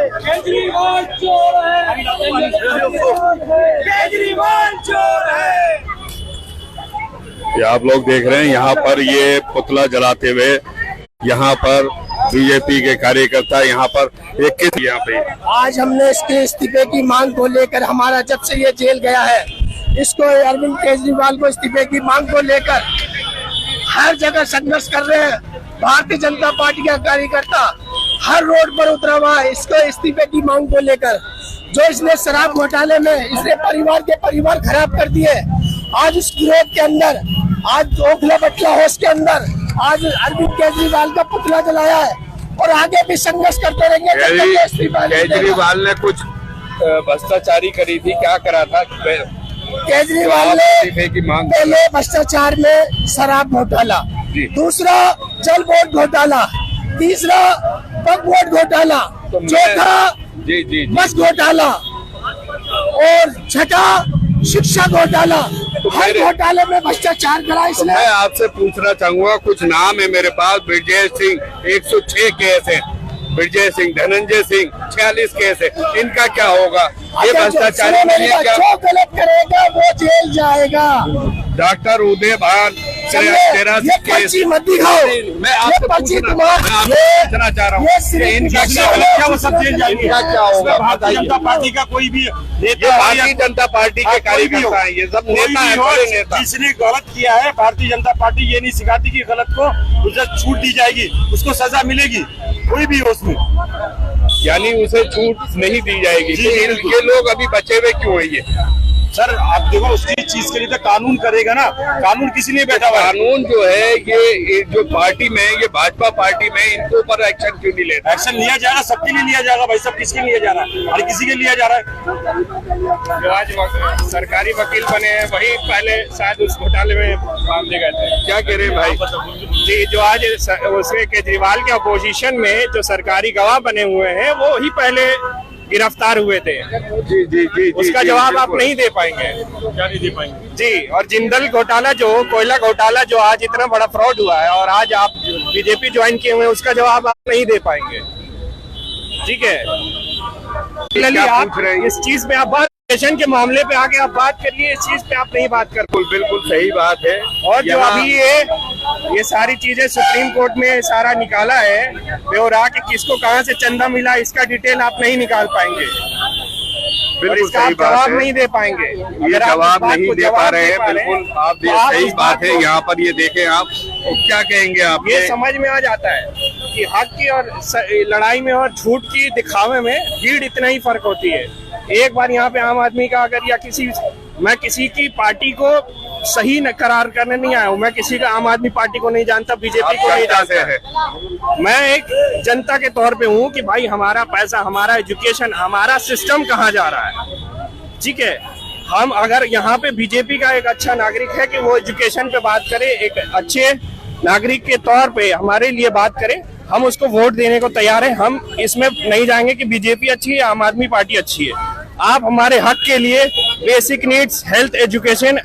केजरीवाल चोर है, केजरीवाल चोर है। ये आप लोग देख रहे हैं यहाँ पर ये पुतला जलाते हुए, यहाँ पर बीजेपी के कार्यकर्ता यहाँ पर एक किस यहाँ पे आज हमने इसके इस्तीफे की मांग को लेकर, हमारा जब से ये जेल गया है, इसको अरविंद केजरीवाल को इस्तीफे की मांग को लेकर हर जगह संघर्ष कर रहे हैं। भारतीय जनता पार्टी का कार्यकर्ता हर रोड पर उतरा हुआ है इसको इस्तीफे की मांग को लेकर। जो इसने शराब घोटाले में इसने परिवार खराब कर दिए। आज इस विरोध के अंदर, आज ओखला बटला होश के अंदर आज अरविंद केजरीवाल का पुतला जलाया है और आगे भी संघर्ष करते रहेंगे। केजरीवाल ने कुछ भ्रष्टाचारी करी थी, क्या करा था? केजरीवाल ने पहले भ्रष्टाचार में शराब घोटाला, दूसरा जल बोर्ड घोटाला, तीसरा पग बोर्ड घोटाला, चौथा बस घोटाला और छठा शिक्षा घोटाला। हर घोटाले में भ्रष्टाचार करा इसने। मैं आपसे पूछना चाहूंगा, कुछ नाम है मेरे पास। ब्रिजेश सिंह 106 केस है, ब्रिजेश सिंह, धनंजय सिंह 46 केस है, इनका क्या होगा? ये भ्रष्टाचारी नहीं है क्या? जो गलत करेगा वो जेल जाएगा। डॉक्टर उदय भान 83 केस। मत दिखाओ, मैं आपसे पूछना चाह रहा हूँ, इनका क्या होगा? वो सब जेल जाएंगे, क्या होगा? भारतीय जनता पार्टी का कोई भी नेता, भारतीय जनता पार्टी के कार्यकर्ता है, ये सब नेता है, बड़े नेता। जिसने गलत किया है, भारतीय जनता पार्टी ये नहीं सिखाती कि गलत को उसे छूट दी जाएगी, उसको सजा मिलेगी, कोई भी हो उसमें, यानी उसे छूट नहीं दी जाएगी। तो ये लोग अभी बचे हुए क्यों है? ये सर आप देखो, उसकी चीज के लिए तो कानून करेगा ना। कानून किसी ने बैठा हुआ है? कानून जो है ये जो पार्टी में, ये भाजपा पार्टी में, इनके ऊपर एक्शन क्यों नहीं लेता? एक्शन लिया जाएगा, सबके लिए लिया जाएगा भाई। सब किसके लिए जा रहा है? हर किसी के लिए जा रहा है। जो आज सरकारी वकील बने हैं वही पहले शायद उस घोटाले में मामले गए थे। क्या कह रहे हैं भाई जी? जो आज उसके केजरीवाल के अपोजिशन में जो सरकारी गवाह बने हुए हैं वो ही पहले गिरफ्तार हुए थे। जी उसका जवाब आप नहीं दे पाएंगे। क्या नहीं दे पाएंगे जी? और जिंदल घोटाला, जो कोयला घोटाला, जो आज इतना बड़ा फ्रॉड हुआ है और आज आप बीजेपी ज्वाइन किए हुए हैं, उसका जवाब आप नहीं दे पाएंगे। ठीक है, आप इस चीज में आप बात के मामले पे आके आप बात करिए, इस चीज पे आप नहीं बात कर। बिल्कुल सही बात है। और जो अभी ये सारी चीजें सुप्रीम कोर्ट में सारा निकाला है ब्यौरा कि किसको कहां से चंदा मिला, इसका डिटेल आप नहीं निकाल पाएंगे और इसका आप जवाब नहीं दे पाएंगे। ये जवाब नहीं दे पा रहे हैं, बिल्कुल आप सही बात है। यहाँ पर ये देखें आप, क्या कहेंगे आप? ये समझ में आ जाता है कि हक की और लड़ाई में और झूठ की दिखावे में भीड़ इतना ही फर्क होती है। एक बार यहाँ पे आम आदमी का अगर, या मैं किसी की पार्टी को सही न करार करने नहीं आया हूँ। मैं किसी का आम आदमी पार्टी को नहीं जानता, बीजेपी को नहीं जानता। मैं एक जनता के तौर पे हूँ कि भाई हमारा पैसा, हमारा एजुकेशन, हमारा सिस्टम कहाँ जा रहा है। ठीक है, हम अगर यहाँ पे बीजेपी का एक अच्छा नागरिक है कि वो एजुकेशन पे बात करे, एक अच्छे नागरिक के तौर पे हमारे लिए बात करे, हम उसको वोट देने को तैयार है। हम इसमें नहीं जाएंगे कि बीजेपी अच्छी है, आम आदमी पार्टी अच्छी है। आप हमारे हक के लिए बेसिक नीड्स, हेल्थ, एजुकेशन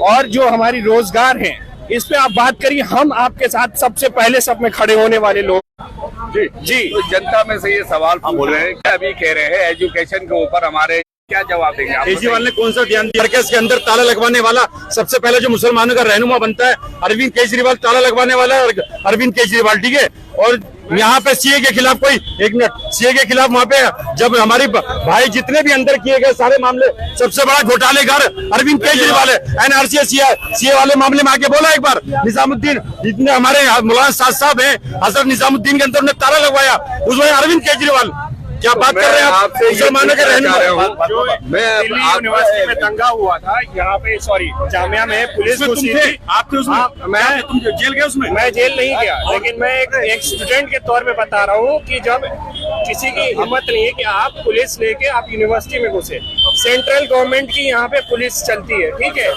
और जो हमारी रोजगार हैं, इस पे आप बात करिए। हम आपके साथ सबसे पहले सब में खड़े होने वाले लोग। जी तो जनता में से ये सवाल पूछ रहे हैं, क्या अभी कह रहे हैं एजुकेशन के ऊपर हमारे, क्या जवाब देंगे आप? केजरीवाल ने कौन सा ध्यान दिया? इसके अंदर ताला लगवाने वाला सबसे पहले जो मुसलमानों का रहनुमा बनता है अरविंद केजरीवाल, ताला लगवाने वाला अरविंद केजरीवाल। ठीक है, और यहाँ पे सीए के खिलाफ कोई, एक मिनट, सीए के खिलाफ वहाँ पे जब हमारी भाई जितने भी अंदर किए गए सारे मामले, सबसे बड़ा घोटालेगार अरविंद केजरीवाल है। एनआरसी सीए वाले मामले में आके बोला एक बार, निजामुद्दीन, जितने हमारे मौलाना साहब हैं, हजरत निजामुद्दीन के अंदर उन्हें ताला लगवाया, उसमें अरविंद केजरीवाल। क्या बात कर रहे हैं आप? मुसलमानों के रहने जो दिल्ली यूनिवर्सिटी में दंगा हुआ था यहाँ पे, सॉरी जामिया में, पुलिस आपके उसमें मैं तुम जेल गए उसमें? मैं जेल नहीं गया, लेकिन मैं एक स्टूडेंट के तौर पे बता रहा हूँ कि जब किसी की हिम्मत नहीं है कि आप पुलिस लेके आप यूनिवर्सिटी में घुसे। सेंट्रल गवर्नमेंट की यहाँ पे पुलिस चलती है, ठीक है,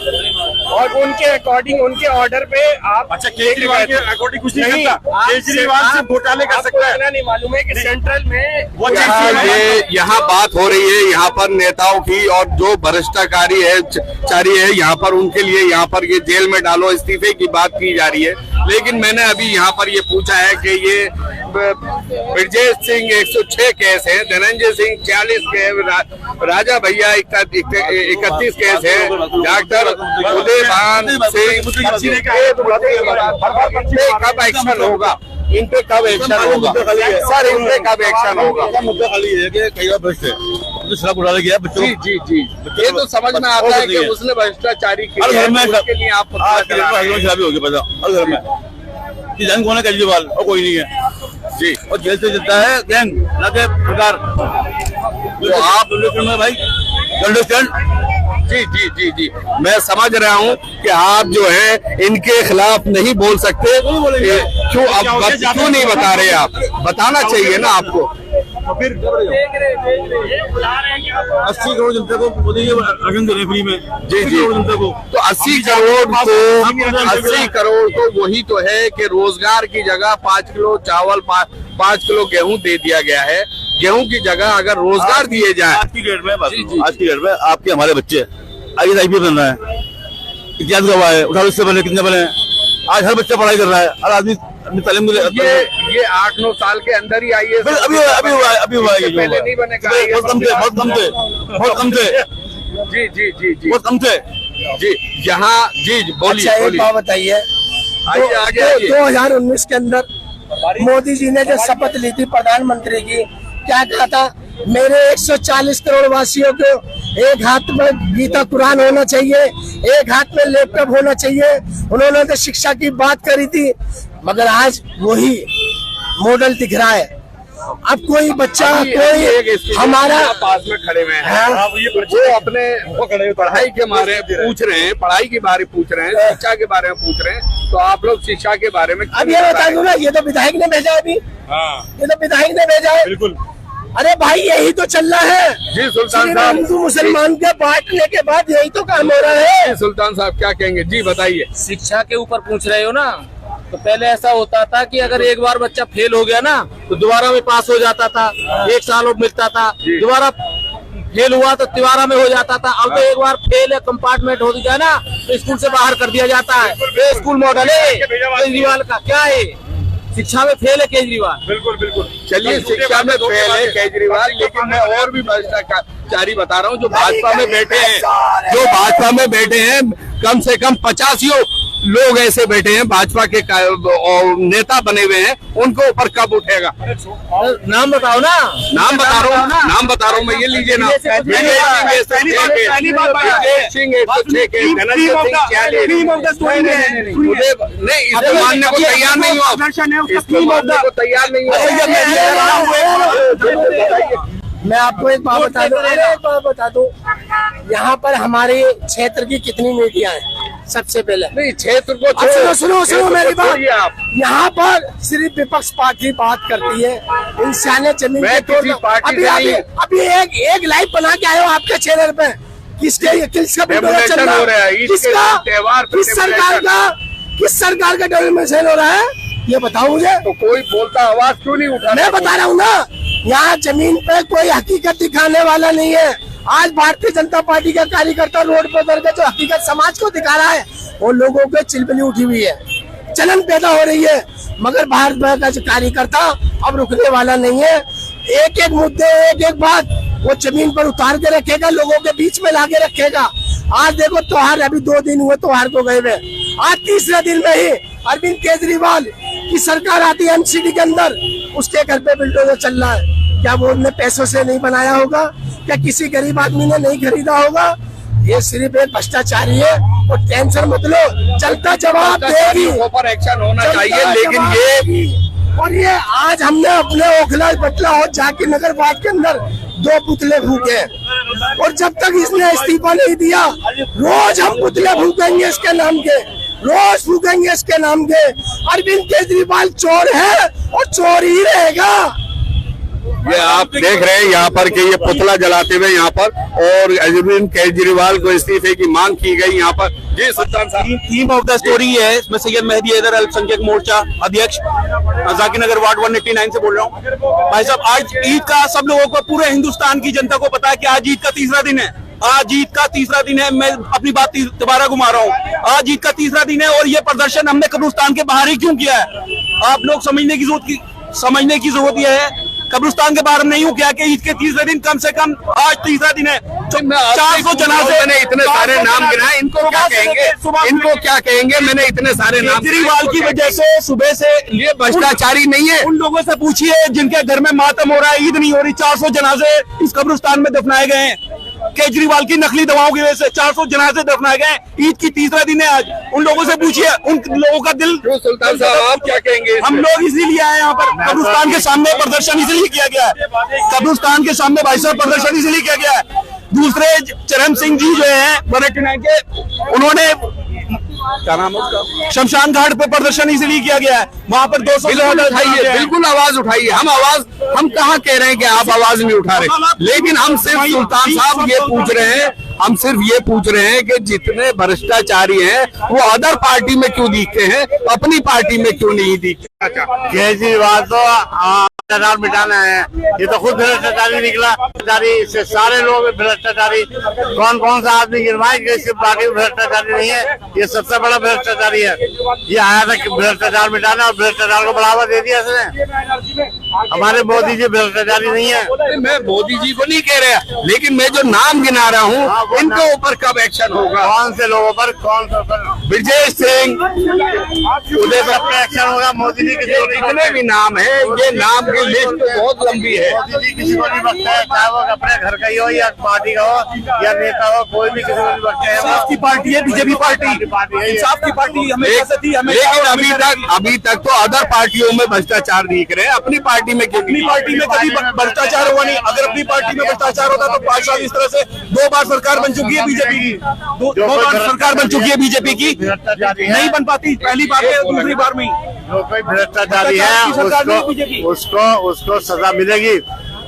और उनके अकॉर्डिंग, उनके ऑर्डर पे आप। अच्छा, केजरीवाल के अकॉर्डिंग कुछ नहीं करता? केजरीवाल से घोटाले कर सकता है? नहीं मालूम है कि सेंट्रल में वो ये यहाँ बात हो रही है, यहाँ पर नेताओं की और जो भ्रष्टाचारी है, चारी है, यहाँ पर उनके लिए यहाँ पर ये जेल में डालो, इस्तीफे की बात की जा रही है। लेकिन मैंने अभी यहाँ पर ये पूछा है कि ये ब्रजेश सिंह 106 केस है, धनंजय सिंह 40 केस, राजा भैया 31 केस है, डॉक्टर उदयभान सिंह कब एक्शन होगा, इन पे कब एक्शन होगा सर, इन पे कब एक्शन होगा? मुद्दा खाली है कि कई बार भ्रष्ट है, तो शराब घोटाला किया बच्चों जी जी जी, ये तो समझ में आता है कि उसने भ्रष्टाचारी किया है, उसके लिए आप शराबी हो गया पता हर घर में, जान कौन है केजरीवाल और कोई नहीं है जी, और जेल से जितना है गैंग ना के सरकार, तो आप में भाई अंडरस्टैंड। जी जी जी जी, मैं समझ रहा हूँ कि आप जो है इनके खिलाफ नहीं बोल सकते, क्यों अब क्यों नहीं बता रहे? आप बताना चाहिए ना आपको। फिर 80 करोड़ जनता को मोदी जी राशन दे रहे फ्री में, जी जी, जनता को तो 80 करोड़ तो वही तो है कि रोजगार की जगह 5 किलो चावल 5 किलो गेहूं दे दिया गया है। गेहूं की जगह अगर रोजगार दिए जाए, आज की डेट में आपके हमारे बच्चे IAS IPS बन रहा है, इतिहास गवाह है, 18 से बने कितने बने, आज हर बच्चा पढ़ाई कर रहा है, हर आदमी अपनी तालीम ये 8-9 साल के अंदर ही IAS अभी हुआ है, पहले नहीं बनेगा, बहुत कम थे जी जी जी जी, बहुत कम थे जी, यहाँ जी बोलिए अच्छा, एक बोलिए, बात बताइए, आइए आगे आइए। 2019 के अंदर मोदी जी ने जो शपथ ली थी प्रधानमंत्री की, क्या कहा था? मेरे 140 करोड़ वासियों को एक हाथ में गीता कुरान होना चाहिए, एक हाथ में लैपटॉप होना चाहिए। उन्होंने तो शिक्षा की बात करी थी, मगर आज वही मॉडल दिख रहा है। अब कोई बच्चा कोई हमारा पास में खड़े हुए हैं, वो अपने पढ़ाई के बारे में पूछ रहे हैं, पढ़ाई के बारे में पूछ रहे हैं, शिक्षा के बारे में पूछ रहे हैं, तो आप लोग शिक्षा के बारे में अब ये बता दूं ना, ये तो विधायक ने भेजा है अभी, ये तो विधायक ने भेजा है, बिल्कुल। अरे भाई यही तो चल रहा है जी सुल्तान साहब, हिंदू मुसलमान के बांटने के बाद यही तो काम हो रहा है। सुल्तान साहब क्या कहेंगे जी, बताइए। शिक्षा के ऊपर पूछ रहे हो ना, तो पहले ऐसा होता था कि अगर एक बार बच्चा फेल हो गया ना तो दोबारा में पास हो जाता था, 1 साल मिलता था, दोबारा फेल हुआ तो तिवारा में हो जाता था। अब तो एक बार फेल है, कंपार्टमेंट हो गया ना तो स्कूल से बाहर कर दिया जाता है। ये स्कूल मॉडल है केजरीवाल का, क्या है? शिक्षा में फेल है केजरीवाल। बिल्कुल बिल्कुल। चलिए शिक्षा में फेल है केजरीवाल, लेकिन मैं और भी भ्रष्टाचारी बता रहा हूँ जो भाजपा में बैठे हैं, जो भाजपा में बैठे हैं, कम से कम 50 लोग ऐसे बैठे हैं भाजपा के नेता बने हुए हैं, उनको ऊपर कब उठेगा? नाम बताओ ना। नाम बता रहा हूँ, नाम बता रहा हूँ मैं, ये लीजिए ना। नहीं, इसे मानने को तैयार नहीं हो, इसको मानने को तैयार नहीं हो। मैं आपको एक बात बता दूं, एक बात बता दूं, यहाँ पर हमारे क्षेत्र की कितनी मीडिया है? सबसे पहले नहीं, क्षेत्र को सुनो मेरी बात। यहाँ पर सिर्फ विपक्ष पार्टी बात करती है, इंसानियत जमीन के तौर पर। अभी एक लाइव बना के आए हो आपके चैनल पे, किसका चल रहा है? किस सरकार का डेवलपमेंट हो रहा है ये बताओ मुझे। तो कोई बोलता आवाज क्यों नहीं उठा? मैं बता रहा हूँ ना, यहाँ जमीन पे कोई हकीकत दिखाने वाला नहीं है। आज भारतीय जनता पार्टी का कार्यकर्ता रोड पर उतर के जो हकीकत समाज को दिखा रहा है, वो लोगों के चिलबली उठी हुई है, चलन पैदा हो रही है। मगर भारत का जो कार्यकर्ता अब रुकने वाला नहीं है। एक एक मुद्दे, एक एक बात वो जमीन पर उतार के रखेगा, लोगों के बीच में लाके रखेगा। आज देखो त्योहार, अभी 2 दिन हुए त्योहार को गए हुए, आज तीसरा दिन में ही अरविंद केजरीवाल की सरकार आती है MCD के अंदर, उसके घर पे बिल्डोजर चल रहा है। क्या वो उन्होंने पैसों से नहीं बनाया होगा? क्या किसी गरीब आदमी ने नहीं खरीदा होगा? ये सिर्फ एक भ्रष्टाचारी है और टेंशन मत लो, चलता जवाब देगी, ऊपर एक्शन होना चाहिए। लेकिन ये आज हमने अपने ओखला बटला और जाकिर नगर वार्ड के अंदर 2 पुतले फूके, और जब तक इसने इस्तीफा नहीं दिया, रोज हम पुतले फूकेंगे इसके नाम के, रोज फूकेंगे इसके नाम के। अरविंद केजरीवाल चोर है और चोर ही रहेगा। ये आप देख रहे हैं यहाँ पर कि ये पुतला जलाते हुए यहाँ पर, और अरविंद केजरीवाल को इस्तीफे की मांग की गई यहाँ पर। जी सुल्तान साहब, थीम ऑफ द स्टोरी है। मैं सैयद मेहदी हैदर अल्पसंख्यक मोर्चा अध्यक्ष जाकिर नगर वार्ड 189 से बोल रहा हूँ। भाई साहब, आज ईद का सब लोगों को, पूरे हिंदुस्तान की जनता को पता है कि आज ईद का तीसरा दिन है। आज ईद का तीसरा दिन है। मैं अपनी बात दोबारा घुमा रहा हूँ, आज ईद का तीसरा दिन है। और ये प्रदर्शन हमने कब्रिस्तान के बाहर ही क्यों किया है? आप लोग समझने की जरूरत समझने की जरूरत यह है, कब्रिस्तान के बारे में नहीं हूँ क्या कि ईद के तीसरे दिन कम से कम आज तीसरा दिन है, 400 जनाजे। मैंने इतने सारे नाम गिनाए, इनको क्या कहेंगे, इनको क्या कहेंगे? मैंने इतने सारे नाम, केजरीवाल की वजह से सुबह से ये भ्रष्टाचारी नहीं है। उन लोगों से पूछिए जिनके घर में मातम हो रहा है, ईद नहीं हो रही, 400 जनाजे इस कब्रिस्तान में दफनाए गए हैं। केजरीवाल की नकली दवाओं की वजह से 400 जनाजे दफनाए गए। ईद की तीसरा दिन है आज, उन लोगों से पूछिए, उन लोगों का दिल। सुल्तान साहब आप क्या कहेंगे? हम लोग इसीलिए आए यहाँ पर, कब्रिस्तान के सामने प्रदर्शन इसलिए किया गया है, कब्रिस्तान के सामने भाई साहब प्रदर्शन इसलिए किया गया है। दूसरे चरण सिंह जी जो है 189 के, उन्होंने क्या नाम है उसका, शमशान घाट पे प्रदर्शन इसलिए किया गया है, वहाँ पर 200 उठाइए, बिल्कुल आवाज उठाइए। हम कहाँ कह रहे हैं कि आप आवाज नहीं उठा रहे, लेकिन हम सिर्फ सुल्तान साहब ये पूछ रहे हैं, हम सिर्फ ये पूछ रहे हैं कि जितने भ्रष्टाचारी हैं वो अदर पार्टी में क्यों दिखते हैं, अपनी पार्टी में क्यों नहीं दिखते? केजरीवाल तो भ्रष्टाचार मिटाना है, ये तो खुद भ्रष्टाचारी निकला। भ्रष्टाचारी से सारे लोग भ्रष्टाचारी, कौन कौन सा आदमी गिरवाए कि इसकी पार्टी भ्रष्टाचारी नहीं है, ये सबसे बड़ा भ्रष्टाचारी है। ये आया था कि भ्रष्टाचार मिटाना और भ्रष्टाचार को बढ़ावा दे दिया इसने। हमारे मोदी जी भ्रष्टाचारी नहीं है। मैं मोदी जी को नहीं कह रहा, लेकिन मैं जो नाम गिना रहा हूँ इनके ऊपर कब एक्शन होगा? कौन से लोगों पर, कौन से पर? ब्रजेश सिंह, उदय पर एक्शन होगा। मोदी जी जितने भी नाम है, ये नाम की लिस्ट बहुत लंबी है। मोदी जी किसी को नहीं बख्शा है, चाहे वो अपने घर का ही हो या पार्टी का हो या नेता हो, कोई भी किसी को नहीं बख्शा है। इंसाफ की पार्टी है बीजेपी पार्टी, इंसाफ की पार्टी हमेशा से थी। लेकिन अभी तक तो अदर पार्टियों में भ्रष्टाचार दिख रहे हैं, अपनी पार्टी में क्यों? अपनी पार्टी में कभी भ्रष्टाचार हुआ नहीं। अगर अपनी पार्टी में भ्रष्टाचार होता तो 5 साल इस तरह से 2 बार सरकार बन चुकी है बीजेपी की, 2 बार सरकार बन चुकी है बीजेपी की, नहीं बन पाती। पहली बार में, दूसरी बार में जो कोई भ्रष्टाचारी है उसको सजा मिलेगी।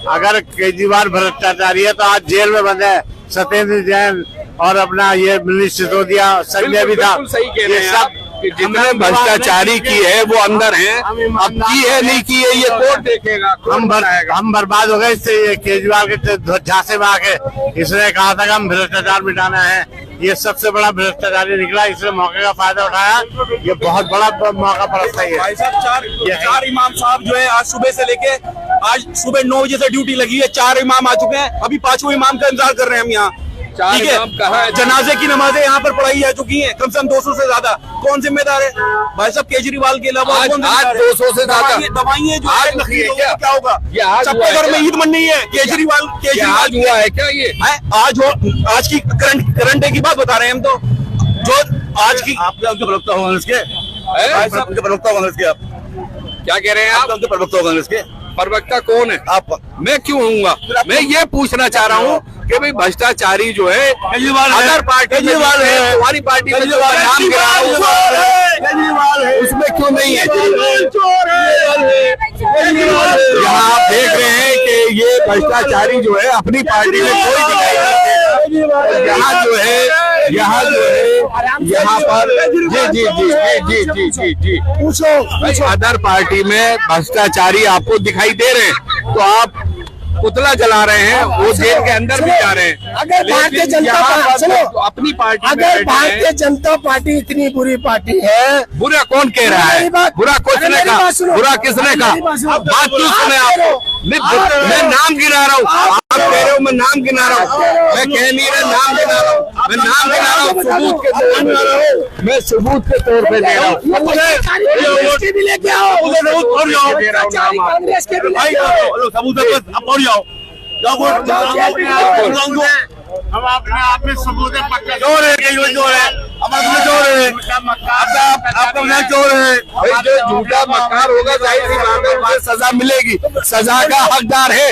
अगर केजरीवाल भ्रष्टाचारी है तो आज जेल में बंद है सत्येंद्र जैन और अपना ये मनीष सिसोदिया, संजय भी था। सही कह रहे हैं आप कि जितने भ्रष्टाचारी की है वो अंदर हैं, अब की है नहीं की है ये कोर्ट देखेगा। हम बर्बाद हो गए इससे। ये केजरीवाल के झांसे में आके इसने कहा था कि हम भ्रष्टाचार मिटाना है, ये सबसे बड़ा भ्रष्टाचारी निकला। इसने मौके का फायदा उठाया, ये बहुत बड़ा मौका परस्ता ही है। भाई साहब, चार इमाम साहब जो है आज सुबह से लेके आज सुबह 9 बजे से ड्यूटी लगी है, 4 इमाम आ चुके हैं, अभी 5वें इमाम का इंतजार कर रहे हैं हम यहाँ। ठीक है, जनाजे की नमाजें यहाँ पर पढ़ाई जा चुकी हैं, कम से कम 200 से ज्यादा। कौन जिम्मेदार है भाई साहब? केजरीवाल के अलावा आज 200 से ज्यादा दवाइयाँ जो आज नकली है क्या होगा? सबके घर में ईद मननी है। केजरीवाल हुआ है क्या? ये आज की करंट डे की बात बता रहे हैं हम तो, जो आज की आपके प्रवक्ता हो कांग्रेस के, उनके प्रवक्ता कांग्रेस के, आप क्या कह रहे हैं? आप उनके प्रवक्ता कांग्रेस के, प्रवक्ता कौन है? आप। मैं क्यों होऊंगा? मैं ये पूछना चाह रहा हूँ कि भाई भ्रष्टाचारी जो है अदर पार्टी केजरीवाल है, तुम्हारी पार्टी में जो नाम गिरा है उसमें क्यों नहीं है? यहाँ आप देख रहे हैं कि ये भ्रष्टाचारी जो है अपनी पार्टी में कोई दिखाई नहीं देता। यहाँ पर जी पूछो, अदर पार्टी में भ्रष्टाचारी आपको दिखाई दे रहे हैं तो आप पुतला जला रहे हैं, वो जेल के अंदर भी जा रहे हैं। अगर भारतीय जनता पार्टी, तो अपनी पार्टी अगर भारतीय जनता पार्टी इतनी बुरी पार्टी है, बुरा कौन कह रहा है? बुरा किसने कहा? बुरा किसने कहा? बात क्यों सुने आप? मैं नाम गिना रहा हूँ, आप कह रहे हो मैं नाम गिना रहा हूँ। मैं कह नहीं रहा नाम गिना रहा हूँ, मैं नाम गिना रहा हूँ सबूत के तौर पे, मैं सबूत के तौर पे दे रहा हूँ। भी लेके आओ, कांग्रेस के भी लेके आओ, सबूत हम अपने आप में सबूत पक्का चोर है, चोर है, हमारे जोर है, आपका मैं चोर है। भाई जो झूठा मक्कार होगा जाहिर सी बात है उसे सजा मिलेगी, सजा का हकदार है,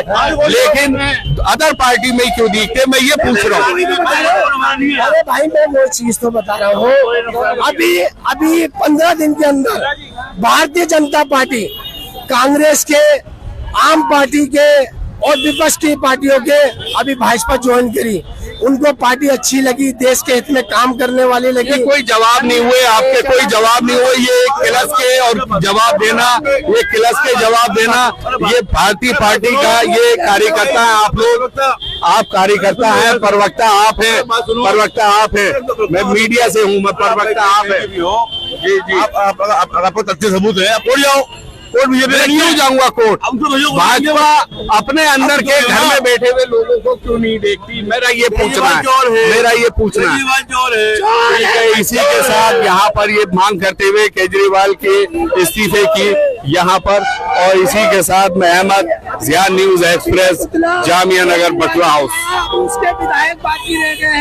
लेकिन अदर पार्टी में क्यों दिखते? मैं ये पूछ रहा हूँ। अरे भाई मैं वो चीज तो बता रहा हूँ, अभी 15 दिन के अंदर भारतीय जनता पार्टी कांग्रेस के, आम पार्टी के और विपक्ष की पार्टियों के अभी भाजपा ज्वाइन करी, उनको पार्टी अच्छी लगी, देश के हित में काम करने वाली लगी। ये कोई जवाब नहीं हुए आपके, कोई जवाब नहीं हुए। ये किलस के और जवाब देना, ये किलस के जवाब देना, ये भारतीय पार्टी का ये कार्यकर्ता है आप लोग, आप कार्यकर्ता हैं, प्रवक्ता आप हैं, प्रवक्ता आप हैं। मैं मीडिया से हूँ, मैं प्रवक्ता आप है। जी आपको तथ्य सबूत है, आप बोल जाओ, कोर्ट बीजेपी मैं क्यों जाऊंगा कोर्ट? भाजपा अपने अंदर के घर में बैठे हुए लोगों को क्यों नहीं देखती? मेरा ये पूछना है, मेरा ये पूछना है। ठीक है, इसी के साथ यहाँ पर ये मांग करते हुए केजरीवाल के इस्तीफे की यहाँ पर, और इसी के साथ मैं अहमद, ज़िया न्यूज एक्सप्रेस, जामिया नगर, बटुआ हाउस। उसके विधायक बाकी रह गए हैं।